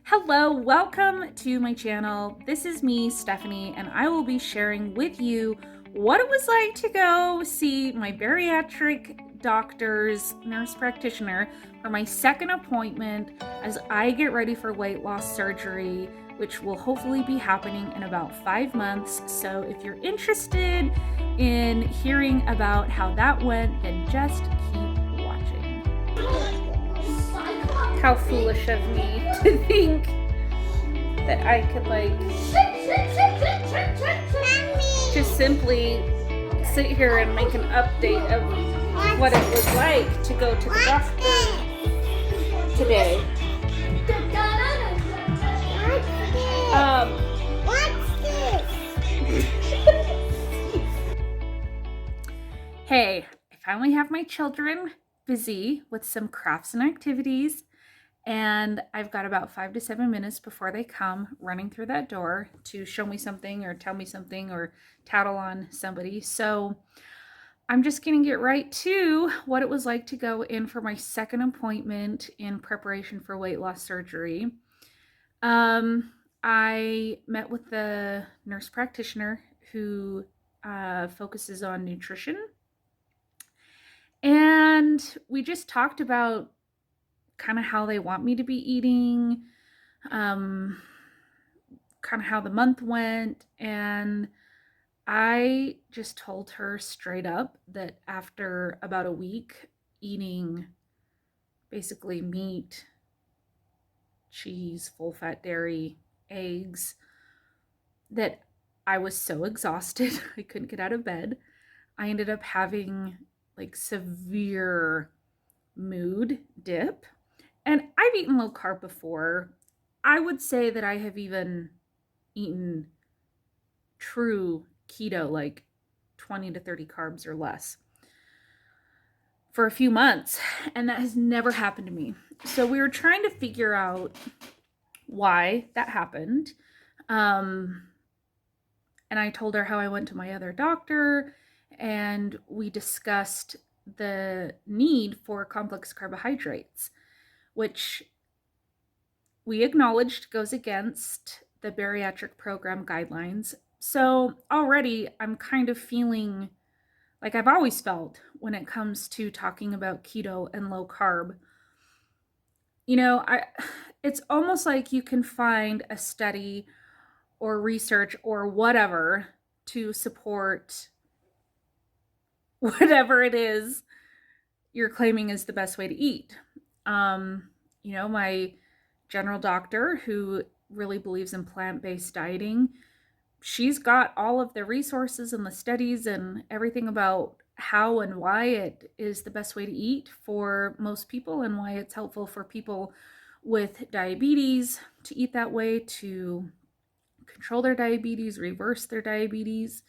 Hello, welcome to my channel. This is me, Stephanie, and I will be sharing with you what it was like to go see my bariatric doctor's nurse practitioner for my second appointment as I get ready for weight loss surgery, which will hopefully be happening in about 5 months. So if you're interested in hearing about how that went, then just keep watching. How foolish of me to think that I could just simply sit here and make an update of what it was like to go to the doctor today. Hey, I finally have my children busy with some crafts and activities, and I've got about 5 to 7 minutes before they come running through that door to show me something or tell me something or tattle on somebody. So I'm just going to get right to what it was like to go in for my second appointment in preparation for weight loss surgery. I met with the nurse practitioner who focuses on nutrition. And we just talked about kind of how they want me to be eating, kind of how the month went. And I just told her straight up that after about a week eating basically meat, cheese, full fat dairy, eggs, that I was so exhausted. I couldn't get out of bed. I ended up having like severe mood dip. And I've eaten low carb before. I would say that I have even eaten true keto, like 20 to 30 carbs or less, for a few months. And that has never happened to me. So we were trying to figure out why that happened. And I told her how I went to my other doctor, and we discussed the need for complex carbohydrates, which we acknowledged goes against the bariatric program guidelines. So already I'm kind of feeling like I've always felt when it comes to talking about keto and low carb. It's almost like you can find a study or research or whatever to support whatever it is you're claiming is the best way to eat. My general doctor, who really believes in plant-based dieting, she's got all of the resources and the studies and everything about how and why it is the best way to eat for most people and why it's helpful for people with diabetes to eat that way, to control their diabetes, reverse their diabetes.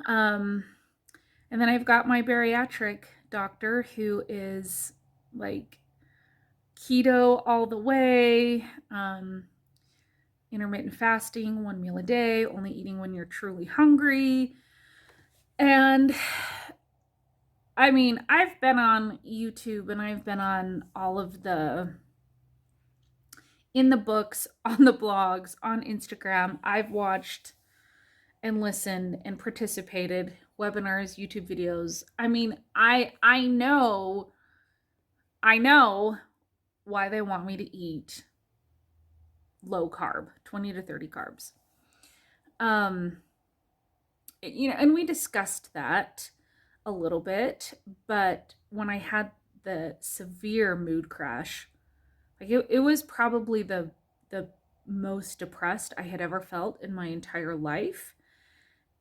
And then I've got my bariatric doctor, who is like keto all the way, intermittent fasting, 1 meal a day, only eating when you're truly hungry. And I mean, I've been on YouTube and I've been on all of in the books, on the blogs, on Instagram. I've watched and listened and participated, webinars, YouTube videos. I mean, I know why they want me to eat low carb, 20 to 30 carbs. And we discussed that a little bit, but when I had the severe mood crash, like it was probably the most depressed I had ever felt in my entire life.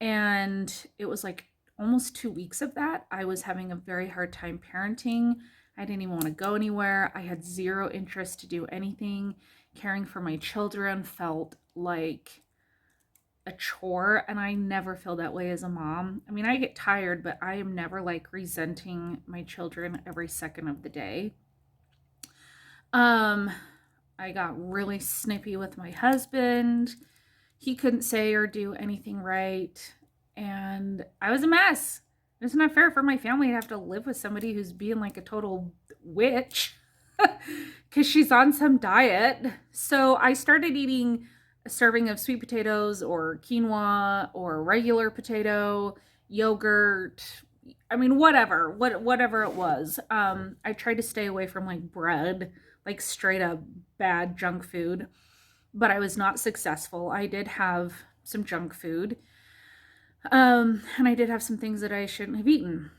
And it was like almost 2 weeks of that. I was having a very hard time parenting. I didn't even want to go anywhere. I had zero interest to do anything. Caring for my children felt like a chore, and I never feel that way as a mom. I mean, I get tired, but I am never like resenting my children every second of the day. I got really snippy with my husband. He couldn't say or do anything right, and I was a mess. It's not fair for my family to have to live with somebody who's being like a total witch. because she's on some diet. So I started eating a serving of sweet potatoes or quinoa or regular potato, yogurt. I mean, whatever it was. I tried to stay away from like bread, like straight up bad junk food, but I was not successful. I did have some junk food, and I did have some things that I shouldn't have eaten.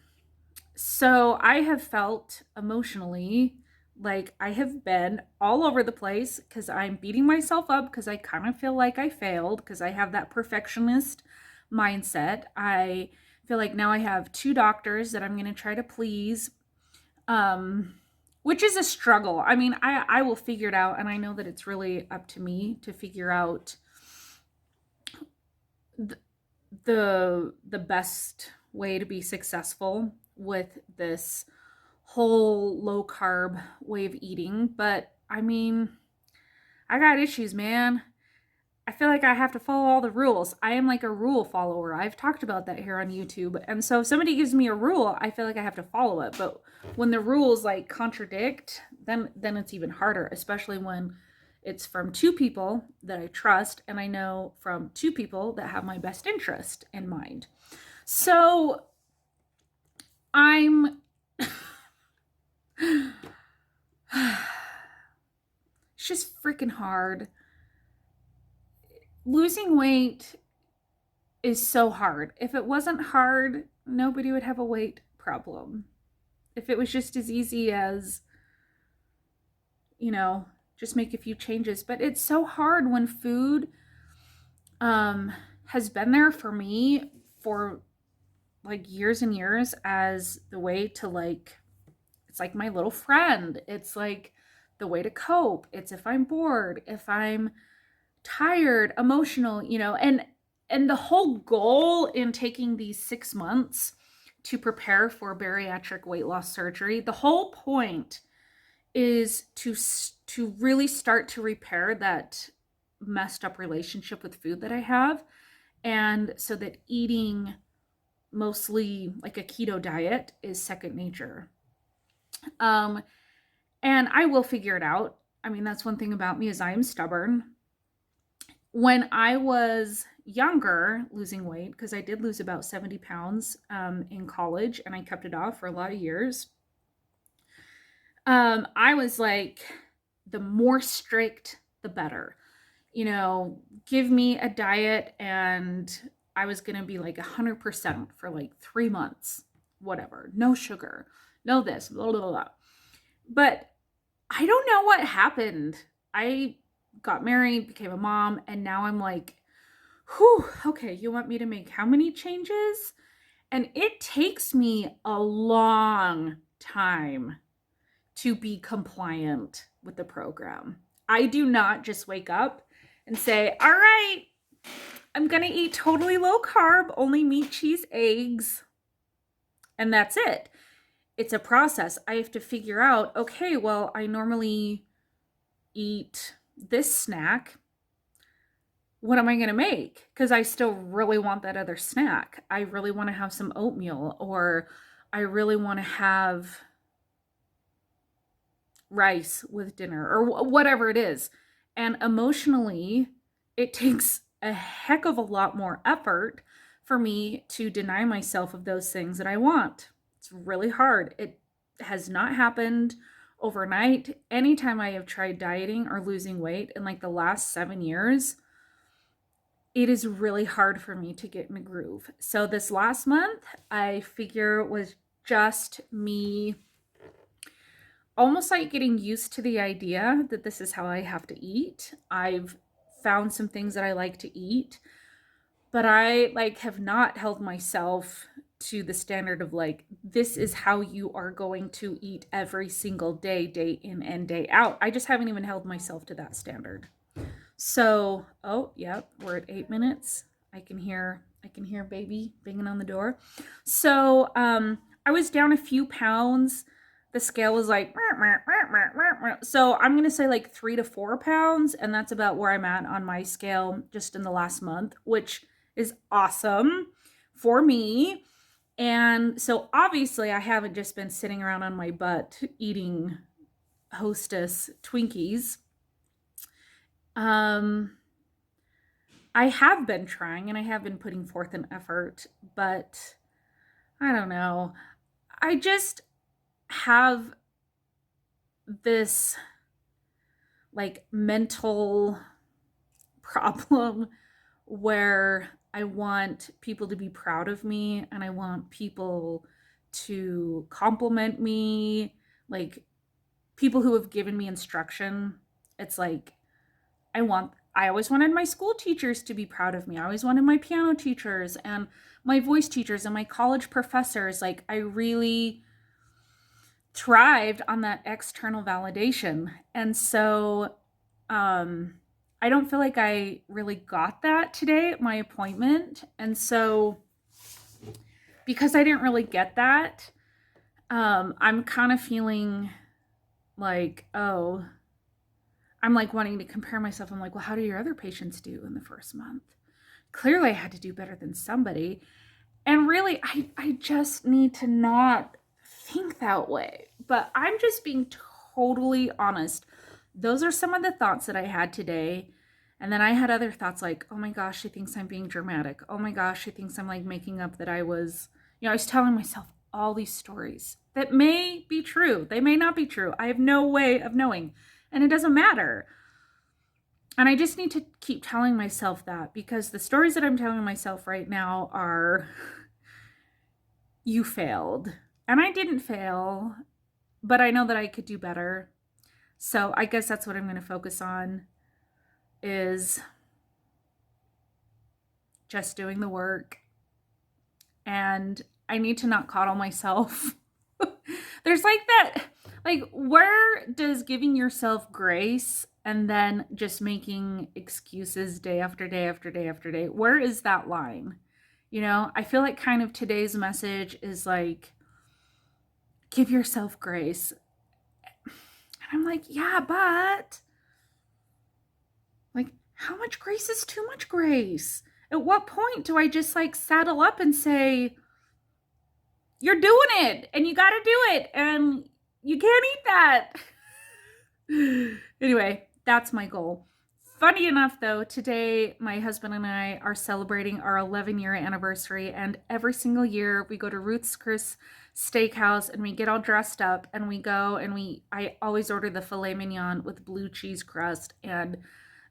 So I have felt emotionally like I have been all over the place because I'm beating myself up because I kind of feel like I failed because I have that perfectionist mindset. I feel like now I have two doctors that I'm going to try to please, um, which is a struggle. I mean, I will figure it out, and I know that it's really up to me to figure out th- the best way to be successful with this whole low carb way of eating. But I mean, I got issues, man. I feel like I have to follow all the rules. I am like a rule follower. I've talked about that here on YouTube. And so if somebody gives me a rule, I feel like I have to follow it. But when the rules like contradict, then it's even harder, especially when it's from two people that I trust and I know from two people that have my best interest in mind. So I'm it's just freaking hard. Losing weight is so hard. If it wasn't hard, nobody would have a weight problem. If it was just as easy as, you know, just make a few changes. But it's so hard when food um has been there for me for like years and years as the way to like it's like my little friend. It's like the way to cope. It's if I'm bored, if I'm tired, emotional, and the whole goal in taking these 6 months to prepare for bariatric weight loss surgery, the whole point is to really start to repair that messed up relationship with food that I have, and so that eating mostly like a keto diet is second nature. Um and I will figure it out. I mean, that's one thing about me is I am stubborn. When I was younger, losing weight, because I did lose about 70 pounds in college and I kept it off for a lot of years, I was like, the more strict, the better. Give me a diet and I was going to be like 100% for like 3 months, whatever. No sugar, no this, blah, blah, blah. But I don't know what happened. I got married, became a mom, and now I'm like, whew, okay, you want me to make how many changes? And it takes me a long time to be compliant with the program. I do not just wake up and say, all right, I'm going to eat totally low carb, only meat, cheese, eggs, and that's it. It's a process. I have to figure out, okay, well, I normally eat this snack. What am I going to make? Because I still really want that other snack. I really want to have some oatmeal, or I really want to have rice with dinner, or whatever it is. And emotionally, it takes a heck of a lot more effort for me to deny myself of those things that I want. It's really hard. It has not happened overnight. Anytime I have tried dieting or losing weight in like the last 7 years, it is really hard for me to get in the groove. So this last month, I figure was just me almost like getting used to the idea that this is how I have to eat. I've found some things that I like to eat, but I like have not held myself to the standard of like, this is how you are going to eat every single day, day in and day out. I just haven't even held myself to that standard. So, oh, yep, we're at 8 minutes. I can hear baby banging on the door. So, I was down a few pounds. The scale was like, so I'm going to say like 3 to 4 pounds. And that's about where I'm at on my scale just in the last month, which is awesome for me. And so obviously I haven't just been sitting around on my butt eating Hostess Twinkies. Um, I have been trying and I have been putting forth an effort, but I don't know. I just have this like mental problem where I want people to be proud of me and I want people to compliment me, like people who have given me instruction. It's like I always wanted my school teachers to be proud of me. I always wanted my piano teachers and my voice teachers and my college professors. Like I really thrived on that external validation. And so um I don't feel like I really got that today at my appointment. And so because I didn't really get that, I'm kind of feeling like, oh, I'm like wanting to compare myself. I'm like, well, how do your other patients do in the first month? Clearly I had to do better than somebody. And really, I just need to not think that way. But I'm just being totally honest. Those are some of the thoughts that I had today. And then I had other thoughts like, oh my gosh, she thinks I'm being dramatic. Oh my gosh, she thinks I'm like making up that I was, I was telling myself all these stories that may be true. They may not be true. I have no way of knowing. And it doesn't matter. And I just need to keep telling myself that because the stories that I'm telling myself right now are you failed. And I didn't fail, but I know that I could do better. So I guess that's what I'm going to focus on is just doing the work. And I need to not coddle myself. There's like that, like, where does giving yourself grace and then just making excuses day after day after day after day, where is that line? I feel like kind of today's message is like, give yourself grace. And I'm like, yeah, but like, how much grace is too much grace? At what point do I just like saddle up and say, you're doing it and you got to do it and you can't eat that? Anyway, that's my goal. Funny enough, though, today my husband and I are celebrating our 11-year anniversary, and every single year we go to Ruth's Chris Steakhouse and we get all dressed up and we go and I always order the filet mignon with blue cheese crust and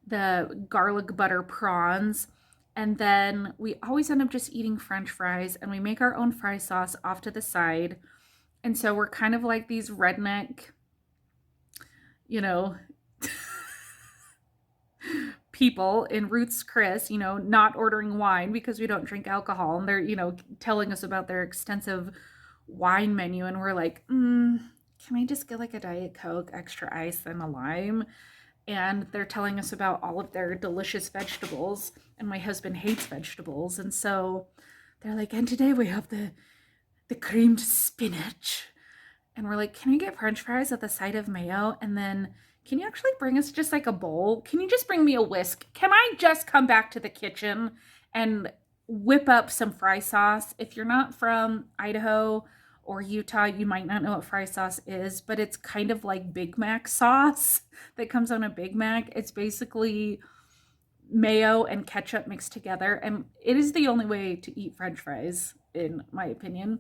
the garlic butter prawns. And then we always end up just eating French fries and we make our own fry sauce off to the side. And so we're kind of like these redneck, you know, people in Ruth's Chris, not ordering wine because we don't drink alcohol. And they're, telling us about their extensive wine menu. And we're like, can I just get like a Diet Coke, extra ice, and a lime? And they're telling us about all of their delicious vegetables. And my husband hates vegetables. And so they're like, and today we have the creamed spinach. And we're like, can we get French fries at the side of mayo? And then can you actually bring us just like a bowl? Can you just bring me a whisk? Can I just come back to the kitchen and whip up some fry sauce? If you're not from Idaho or Utah, you might not know what fry sauce is, but it's kind of like Big Mac sauce that comes on a Big Mac. It's basically mayo and ketchup mixed together. And it is the only way to eat French fries, in my opinion.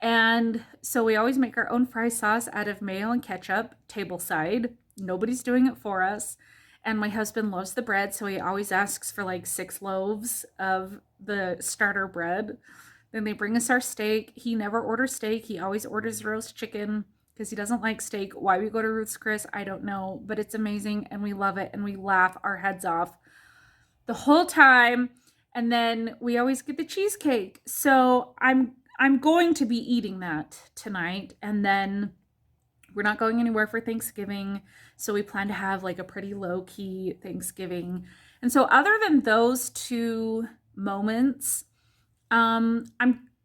And so we always make our own fry sauce out of mayo and ketchup, table side. Nobody's doing it for us. And my husband loves the bread, so he always asks for like 6 loaves of the starter bread. Then they bring us our steak. He never orders steak. He always orders roast chicken because he doesn't like steak. Why we go to Ruth's Chris, I don't know, but it's amazing and we love it and we laugh our heads off the whole time. And then we always get the cheesecake. So I'm going to be eating that tonight. And then we're not going anywhere for Thanksgiving. So we plan to have like a pretty low key Thanksgiving. And so other than those 2 moments, I'm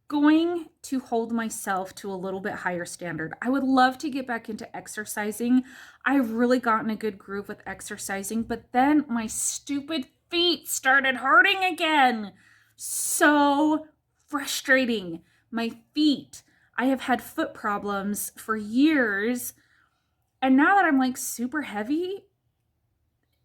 going to hold myself to a little bit higher standard. I would love to get back into exercising. I've really gotten a good groove with exercising, but then my stupid feet started hurting again. So frustrating. My feet. I have had foot problems for years. And now that I'm like super heavy,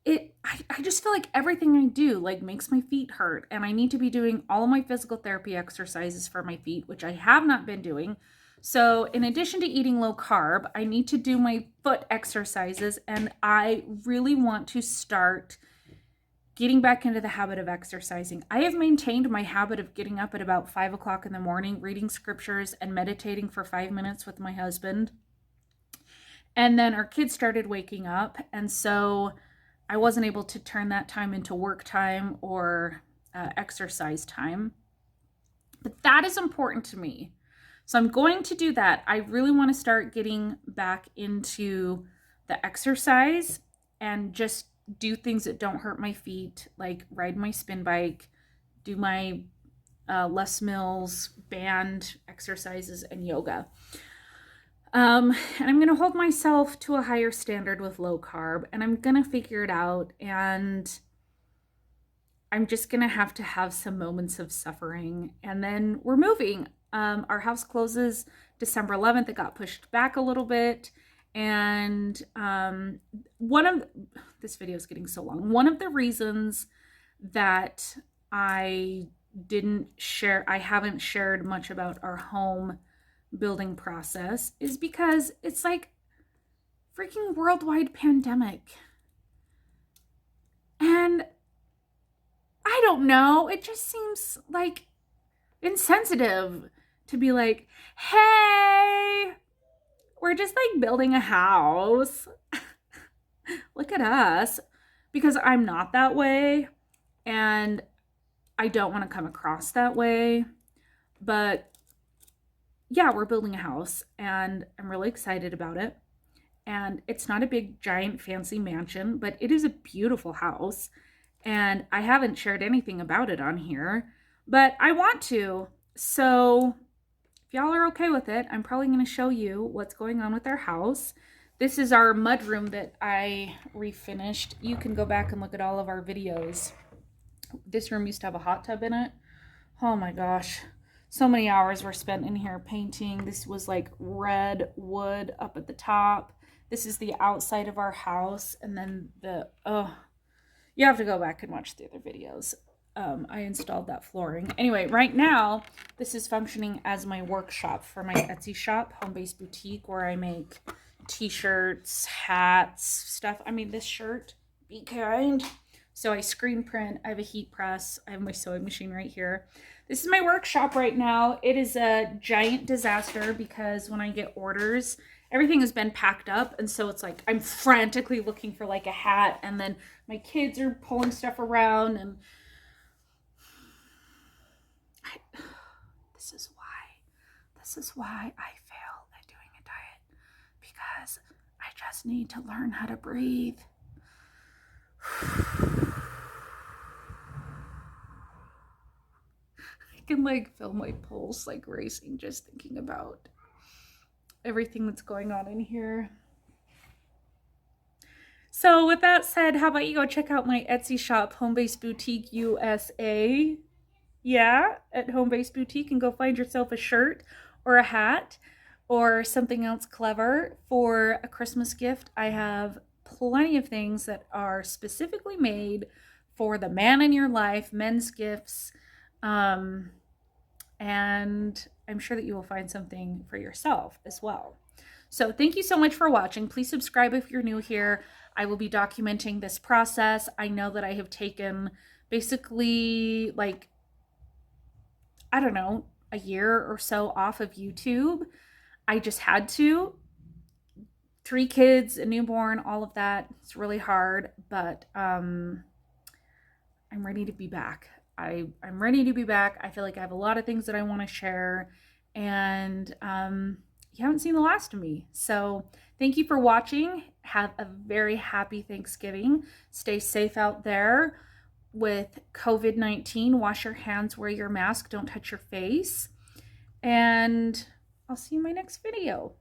I just feel like everything I do like makes my feet hurt, and I need to be doing all of my physical therapy exercises for my feet, which I have not been doing. So in addition to eating low carb, I need to do my foot exercises, and I really want to start getting back into the habit of exercising. I have maintained my habit of getting up at about 5 o'clock in the morning, reading scriptures and meditating for 5 minutes with my husband. And then our kids started waking up, and so I wasn't able to turn that time into work time or exercise time. But that is important to me. So I'm going to do that. I really want to start getting back into the exercise and just do things that don't hurt my feet, like ride my spin bike, do my Les Mills band exercises, and yoga. And I'm going to hold myself to a higher standard with low carb, and I'm going to figure it out. And I'm just going to have some moments of suffering. And then we're moving. Our house closes December 11th. It got pushed back a little bit. And this video is getting so long. One of the reasons that I haven't shared much about our home building process is because it's like freaking worldwide pandemic. And I don't know, it just seems like insensitive to be like, hey, we're just like building a house. Look at us. Because I'm not that way, and I don't want to come across that way. But yeah, we're building a house, and I'm really excited about it. And it's not a big, giant, fancy mansion, but it is a beautiful house. And I haven't shared anything about it on here, but I want to. So if y'all are okay with it, I'm probably going to show you what's going on with our house. This is our mudroom that I refinished. You can go back and look at all of our videos. This room used to have a hot tub in it. Oh my gosh. So many hours were spent in here painting. This was like red wood up at the top. This is the outside of our house. And then you have to go back and watch the other videos. I installed that flooring. Anyway, right now, this is functioning as my workshop for my Etsy shop, Home Base Boutique, where I make t-shirts, hats, stuff. I mean, this shirt, be kind. So I screen print. I have a heat press. I have my sewing machine right here. This is my workshop right now. It is a giant disaster because when I get orders, everything has been packed up. And so it's like I'm frantically looking for like a hat. And then my kids are pulling stuff around. And this is why I fail at doing a diet. Because I just need to learn how to breathe. I can like feel my pulse like racing just thinking about everything that's going on in here. So with that said, how about you go check out my Etsy shop, Home Base Boutique USA. Yeah, at Home Base Boutique, and go find yourself a shirt or a hat or something else clever for a Christmas gift. I have plenty of things that are specifically made for the man in your life, men's gifts. And I'm sure that you will find something for yourself as well. So thank you so much for watching. Please subscribe if you're new here. I will be documenting this process. I know that I have taken basically like, I don't know, a year or so off of YouTube. I just had to. 3 kids, a newborn, all of that. It's really hard, but I'm ready to be back. I'm ready to be back. I feel like I have a lot of things that I want to share, and you haven't seen the last of me. So thank you for watching. Have a very happy Thanksgiving. Stay safe out there with COVID-19. Wash your hands, wear your mask, don't touch your face, and I'll see you in my next video.